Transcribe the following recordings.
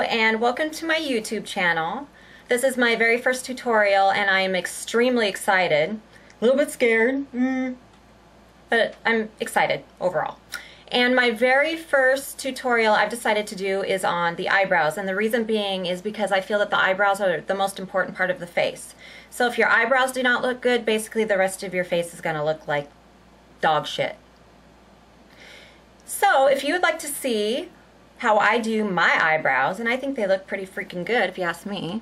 and welcome to my YouTube channel. This is my very first tutorial and I am extremely excited. A little bit scared, but I'm excited overall. And my very first tutorial I've decided to do is on the eyebrows, and the reason being is because I feel that the eyebrows are the most important part of the face. So if your eyebrows do not look good, basically the rest of your face is going to look like dog shit. So if you would like to see how I do my eyebrows, and I think they look pretty freaking good if you ask me.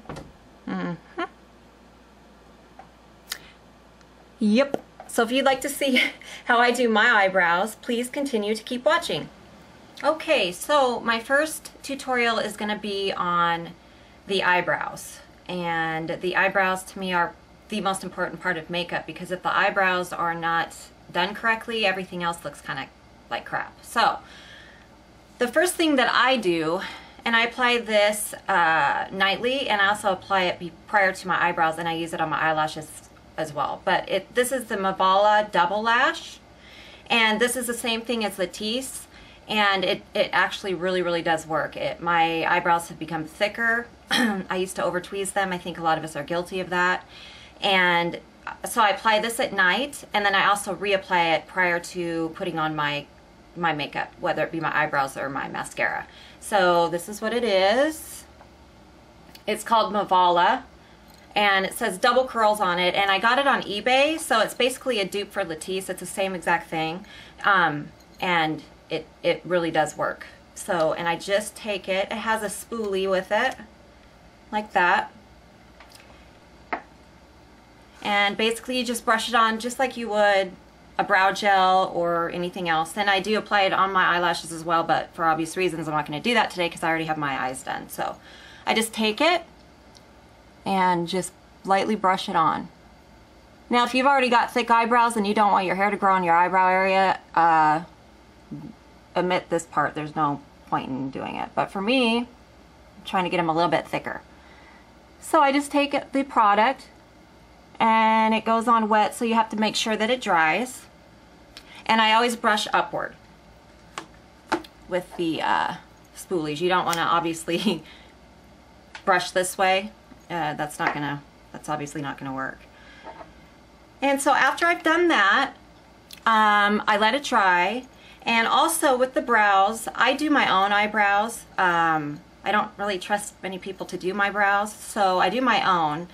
Yep. So if you'd like to see how I do my eyebrows, please continue to keep watching. Okay, so my first tutorial is going to be on the eyebrows. And the eyebrows to me are the most important part of makeup, because if the eyebrows are not done correctly, everything else looks kind of like crap. So the first thing that I do, and I apply this nightly, and I also apply it prior to my eyebrows, and I use it on my eyelashes as well. But this is the Mavala Double Lash, and this is the same thing as Latisse, and it actually really does work. My eyebrows have become thicker. I used to over tweeze them. I think a lot of us are guilty of that. And so I apply this at night, and then I also reapply it prior to putting on my makeup, whether it be my eyebrows or my mascara. So this is what it is. It's called Mavala, and it says double curls on it, and I got it on eBay, so it's basically a dupe for Latisse. It's the same exact thing, and it really does work. So, and I just take it, it has a spoolie with it, like that, and basically you just brush it on just like you would a brow gel or anything else. And I do apply it on my eyelashes as well, but for obvious reasons I'm not going to do that today because I already have my eyes done. So I just take it and just lightly brush it on. Now if you've already got thick eyebrows and you don't want your hair to grow in your eyebrow area, omit this part. There's no point in doing it. But for me, I'm trying to get them a little bit thicker. So I just take the product, and it goes on wet, so you have to make sure that it dries. And I always brush upward with the spoolies. You don't want to obviously brush this way. That's obviously not gonna work. And so after I've done that, I let it dry. And also with the brows, I do my own eyebrows. I don't really trust many people to do my brows, so I do my own.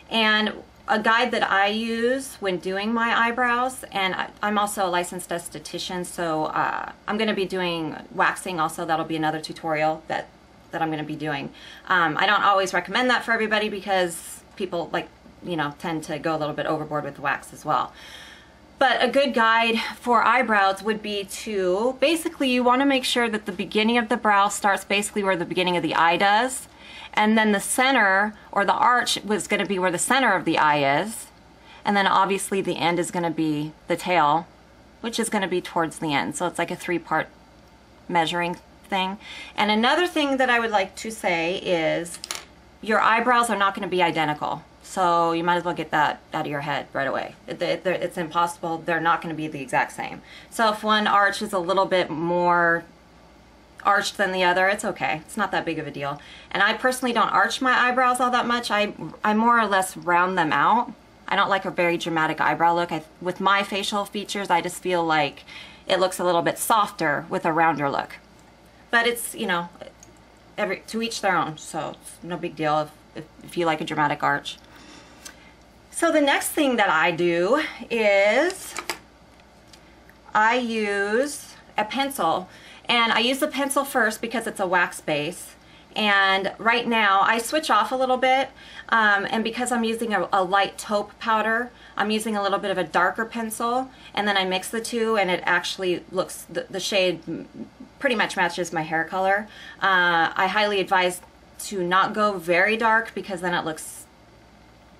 And a guide that I use when doing my eyebrows, and I'm also a licensed esthetician, so I'm going to be doing waxing also. That'll be another tutorial that I'm going to be doing. I don't always recommend that for everybody because people tend to go a little bit overboard with the wax as well. But a good guide for eyebrows would be to, basically you want to make sure that the beginning of the brow starts basically where the beginning of the eye does. And then the center, or the arch, was going to be where the center of the eye is. And then obviously the end is going to be the tail, which is going to be towards the end. So it's like a three-part measuring thing. And another thing that I would like to say is your eyebrows are not going to be identical. So you might as well get that out of your head right away. It's impossible. They're not going to be the exact same. So if one arch is a little bit more arched than the other, it's okay. It's not that big of a deal. And I personally don't arch my eyebrows all that much. I more or less round them out. I don't like a very dramatic eyebrow look. With my facial features, I just feel like it looks a little bit softer with a rounder look. But it's, to each their own, so it's no big deal if you like a dramatic arch. So the next thing that I do is I use a pencil. And I use the pencil first because it's a wax base. And right now I switch off a little bit, and because I'm using a light taupe powder, I'm using a little bit of a darker pencil, and then I mix the two, and it actually looks, the shade pretty much matches my hair color. I highly advise to not go very dark because then it looks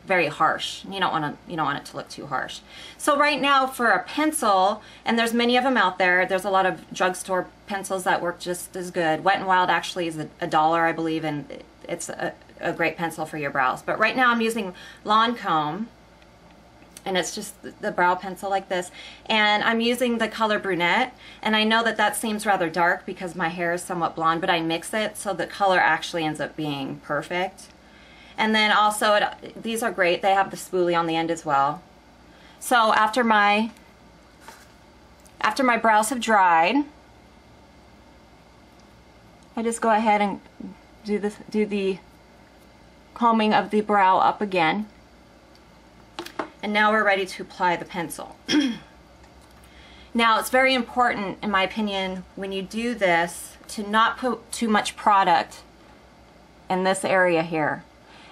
very harsh. You don't want it to look too harsh. So right now for a pencil, and there's many of them out there, there's a lot of drugstore pencils that work just as good. Wet n Wild actually is $1, I believe, and it's a great pencil for your brows. But right now I'm using Lancome, and it's just the brow pencil like this, and I'm using the color brunette, and I know that that seems rather dark because my hair is somewhat blonde, but I mix it so the color actually ends up being perfect. And then also these are great, they have the spoolie on the end as well. So after my brows have dried, I just go ahead and do the combing of the brow up again. And now we're ready to apply the pencil. Now it's very important, in my opinion, when you do this, to not put too much product in this area here.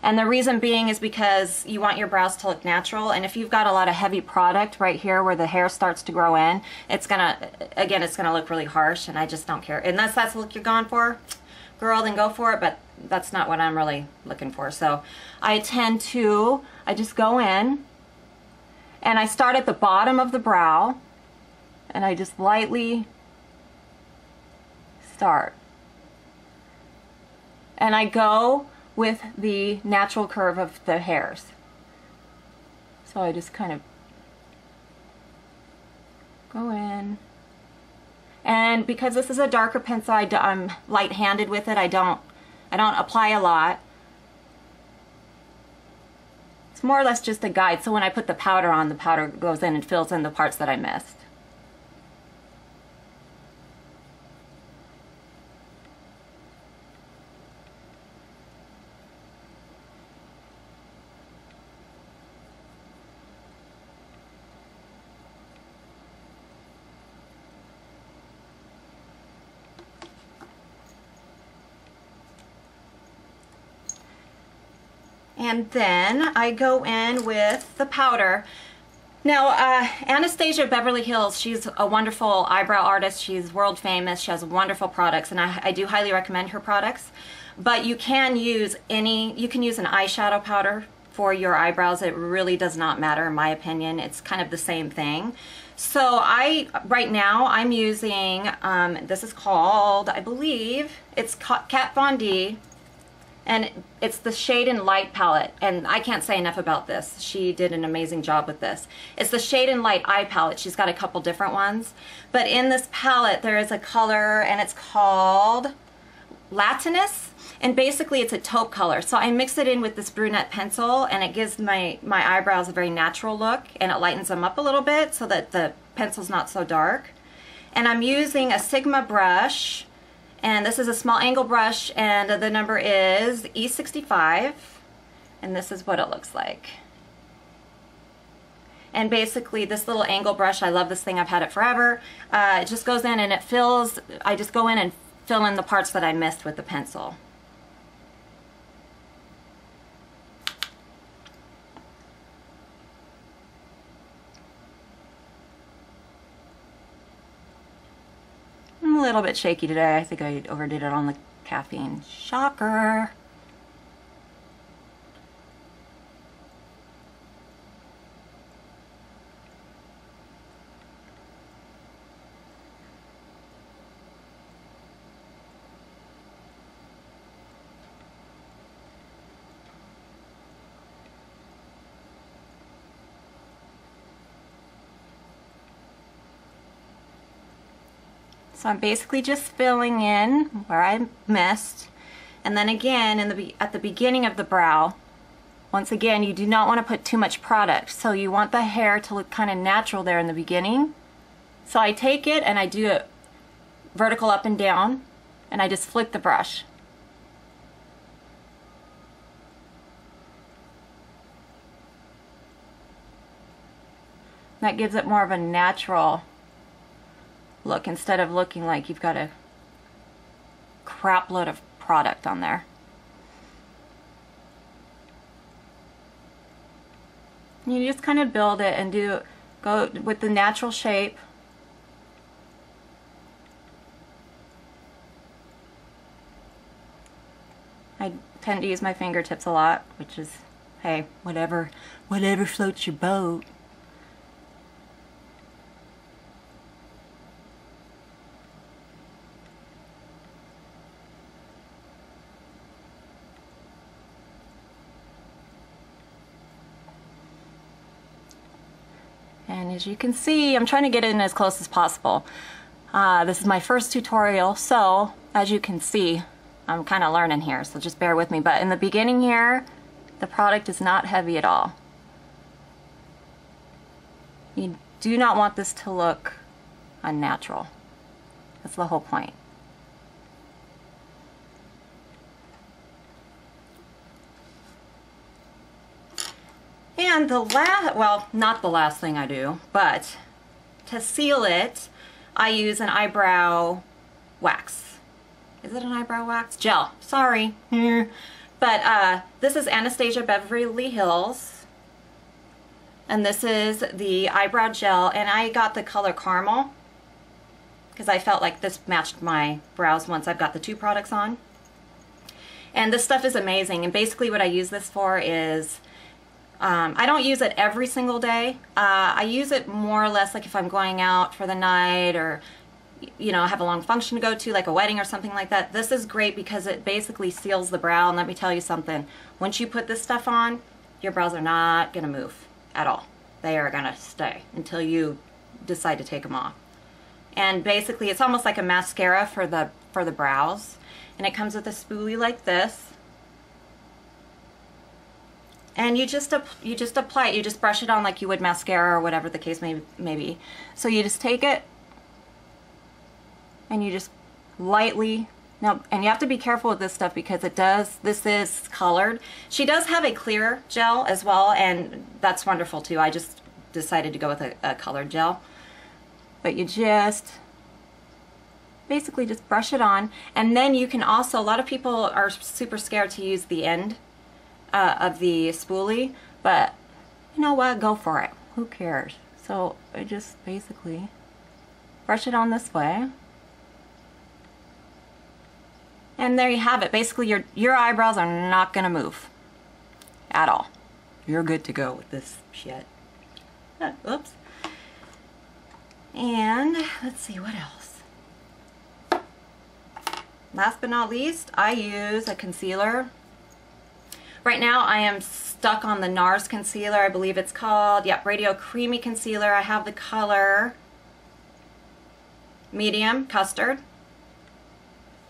And the reason being is because you want your brows to look natural, and if you've got a lot of heavy product right here where the hair starts to grow in, it's gonna look really harsh, and I just don't care. Unless that's the look you're going for, girl, then go for it, but that's not what I'm really looking for. So I just go in, and I start at the bottom of the brow, and I just lightly start. And I go with the natural curve of the hairs. So I just kind of go in. And because this is a darker pencil, I'm light-handed with it. I don't apply a lot. It's more or less just a guide, so when I put the powder on, the powder goes in and fills in the parts that I missed. And then I go in with the powder. Now, Anastasia Beverly Hills, she's a wonderful eyebrow artist. She's world famous. She has wonderful products, and I do highly recommend her products. But you can use an eyeshadow powder for your eyebrows. It really does not matter, in my opinion. It's kind of the same thing. So right now I'm using, this is called, I believe, it's Kat Von D. And it's the Shade and Light palette, and I can't say enough about this. She did an amazing job with this. It's the Shade and Light eye palette. She's got a couple different ones. But in this palette, there is a color, and it's called Latinus. And basically, it's a taupe color. So I mix it in with this brunette pencil, and it gives my eyebrows a very natural look, and it lightens them up a little bit so that the pencil's not so dark. And I'm using a Sigma brush. And this is a small angle brush, and the number is E65, and this is what it looks like. And basically this little angle brush, I love this thing, I've had it forever. It just goes in and it fills, I just go in and fill in the parts that I missed with the pencil. A little bit shaky today. I think I overdid it on the caffeine. Shocker. So I'm basically just filling in where I missed, and then again at the beginning of the brow, once again, you do not want to put too much product, so you want the hair to look kind of natural there in the beginning. So I take it and I do it vertical up and down, and I just flick the brush. That gives it more of a natural look instead of looking like you've got a crap load of product on there. You just kind of build it and go with the natural shape. I tend to use my fingertips a lot, which is, hey, whatever floats your boat. And as you can see, I'm trying to get in as close as possible. This is my first tutorial, so as you can see, I'm kind of learning here, so just bear with me. But in the beginning here, the product is not heavy at all. You do not want this to look unnatural. That's the whole point. And the last, well, not the last thing I do, but to seal it, I use an eyebrow wax. Is it an eyebrow wax? Gel. Sorry. But this is Anastasia Beverly Hills. And this is the eyebrow gel. And I got the color caramel because I felt like this matched my brows once I've got the two products on. And this stuff is amazing. And basically what I use this for is, I don't use it every single day. I use it more or less like if I'm going out for the night or, you know, have a long function to go to, like a wedding or something like that. This is great because it basically seals the brow. And let me tell you something. Once you put this stuff on, your brows are not going to move at all. They are going to stay until you decide to take them off. And basically it's almost like a mascara for the brows. And it comes with a spoolie like this. And you just apply it. You just brush it on like you would mascara or whatever the case may be. So you just take it and you just lightly, now, and you have to be careful with this stuff because this is colored. She does have a clear gel as well, and that's wonderful too. I just decided to go with a colored gel. But you just basically just brush it on. And then you can also, a lot of people are super scared to use the end of the spoolie, but you know what, go for it, who cares? So I just basically brush it on this way, and there you have it. Basically your eyebrows are not gonna move at all. You're good to go with this shit. Oops. And let's see what else. Last but not least, I use a concealer. Right now I am stuck on the NARS concealer, I believe it's called. Yep, Radio Creamy Concealer. I have the color Medium Custard.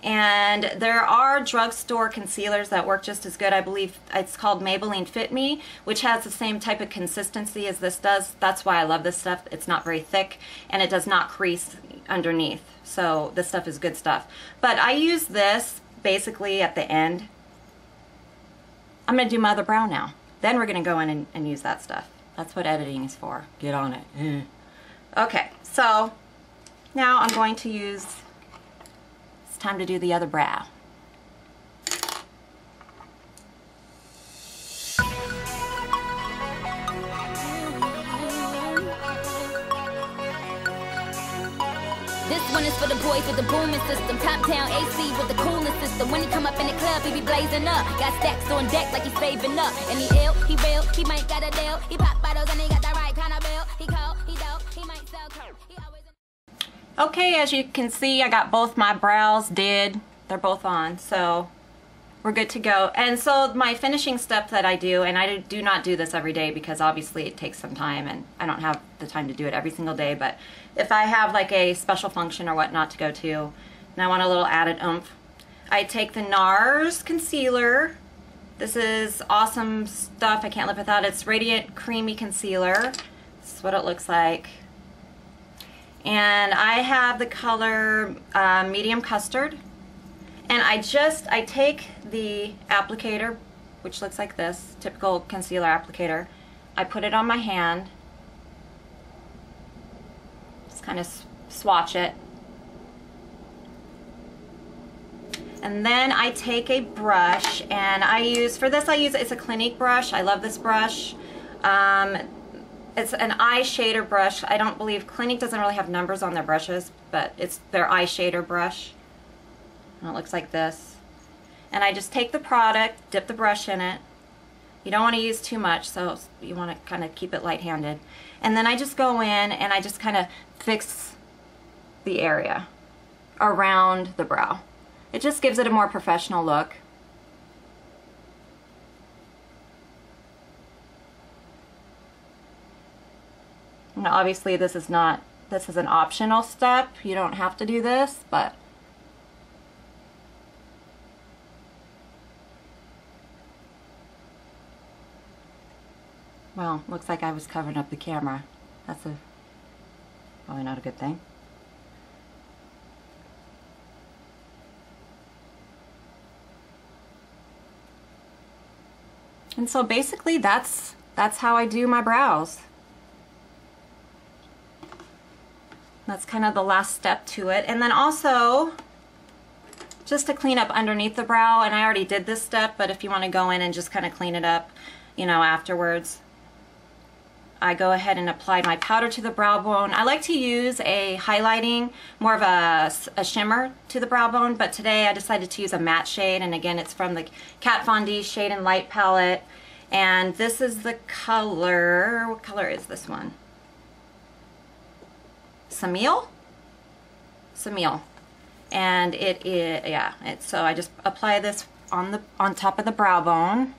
And there are drugstore concealers that work just as good. I believe it's called Maybelline Fit Me, which has the same type of consistency as this does. That's why I love this stuff. It's not very thick and it does not crease underneath. So this stuff is good stuff. But I use this basically at the end. I'm going to do my other brow now. Then we're going to go in and use that stuff. That's what editing is for. Get on it. Okay, so now I'm going to use, it's time to do the other brow. This one is for the boys with the booming system. Top down AC with the cooling system. When he come up in the club, he be blazing up. Got stacks on deck like he's saving up. And he ill, he real, he might got a deal. He pop bottles and he got the right kind of bill. He cold, he dope, he might sell coke. He always... Okay, as you can see, I got both my brows did. They're both on, so we're good to go. And so my finishing step that I do, and I do not do this every day because obviously it takes some time and I don't have the time to do it every single day, but if I have like a special function or whatnot to go to and I want a little added oomph, I take the NARS concealer. This is awesome stuff. I can't live without it. It's Radiant Creamy Concealer. This is what it looks like. And I have the color Medium Custard. And I take the applicator, which looks like this, typical concealer applicator. I put it on my hand. Just kind of swatch it. And then I take a brush, and it's a Clinique brush. I love this brush. It's an eye shader brush. I don't believe Clinique doesn't really have numbers on their brushes, but it's their eye shader brush. And it looks like this. And I just take the product, dip the brush in it. You don't want to use too much, so you want to kind of keep it light-handed. And then I just go in and I just kind of fix the area around the brow. It just gives it a more professional look. And obviously this is an optional step. You don't have to do this, but well, looks like I was covering up the camera. That's probably not a good thing. And so basically that's how I do my brows. That's kind of the last step to it. And then also, just to clean up underneath the brow, and I already did this step, but if you want to go in and just kind of clean it up, you know, afterwards, I go ahead and apply my powder to the brow bone. I like to use a highlighting, more of a shimmer to the brow bone, but today I decided to use a matte shade, and again, it's from the Kat Von D Shade and Light palette. And this is the color, what color is this one? Semille? Semille. And it is, yeah, so I just apply this on top of the brow bone,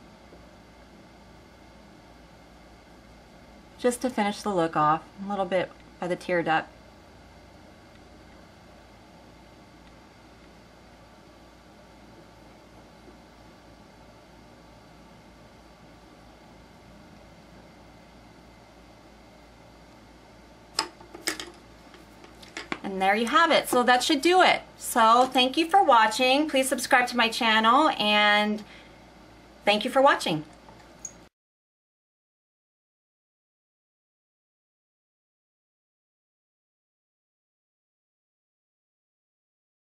just to finish the look off, a little bit by the tear duct. And there you have it. So that should do it. So thank you for watching. Please subscribe to my channel, and thank you for watching.